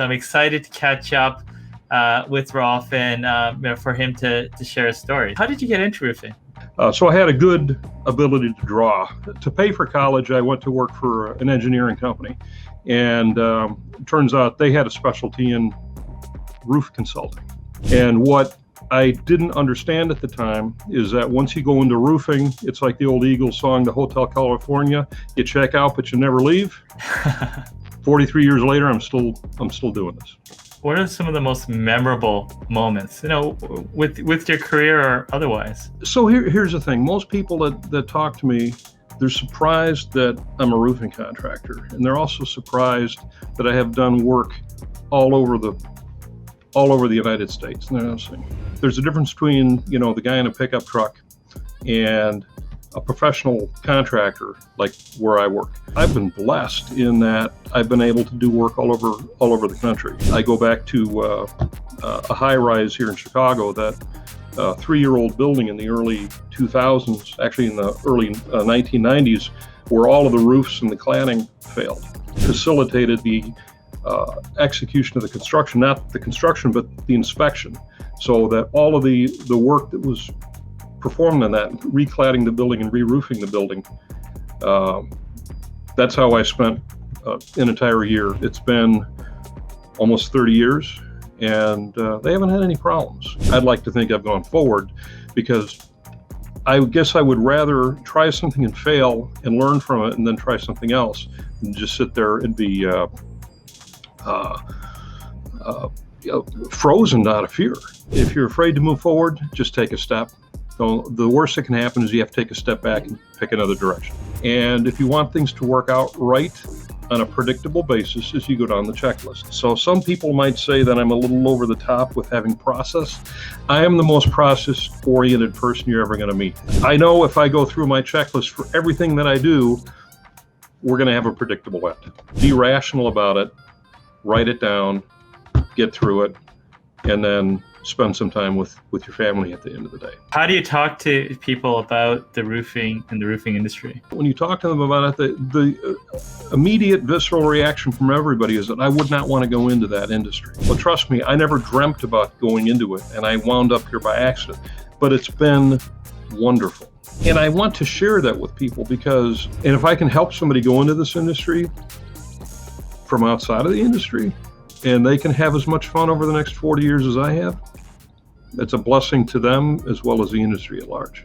So I'm excited to catch up with Rolf and for him to share a story. How did you get into roofing? So I had a good ability to draw. To pay for college, I went to work for an engineering company, and it turns out they had a specialty in roof consulting. And what I didn't understand at the time is that once you go into roofing, it's like the old Eagles song, "The Hotel California." You check out, but you never leave. 43 years later, I'm still doing this. What are some of the most memorable moments, with your career or otherwise? So here's the thing. Most people that talk to me, they're surprised that I'm a roofing contractor, and they're also surprised that I have done work all over the United States. And they're saying, there's a difference between, the guy in a pickup truck and a professional contractor like where I work. I've been blessed in that I've been able to do work all over the country. I go back to a high-rise here in Chicago, that 3-year-old building in the early 2000s, actually in the early 1990s, where all of the roofs and the cladding failed. Facilitated the execution of the construction, not the construction, but the inspection, so that all of the work that was performed on that, recladding the building and re-roofing the building, that's how I spent an entire year. It's been almost 30 years, and they haven't had any problems. I'd like to think I've gone forward, because I guess I would rather try something and fail and learn from it and then try something else than just sit there and be frozen out of fear. If you're afraid to move forward, just take a step. The worst that can happen is you have to take a step back and pick another direction. And if you want things to work out right on a predictable basis, is you go down the checklist. So some people might say that I'm a little over the top with having process. I am the most process-oriented person you're ever going to meet. I know if I go through my checklist for everything that I do, we're going to have a predictable end. Be rational about it, write it down, get through it, and then spend some time with your family at the end of the day. How do you talk to people about the roofing and the roofing industry? When you talk to them about it, the immediate visceral reaction from everybody is that I would not want to go into that industry. Well, trust me, I never dreamt about going into it, and I wound up here by accident. But it's been wonderful. And I want to share that with people, because, and if I can help somebody go into this industry from outside of the industry, and they can have as much fun over the next 40 years as I have, it's a blessing to them as well as the industry at large.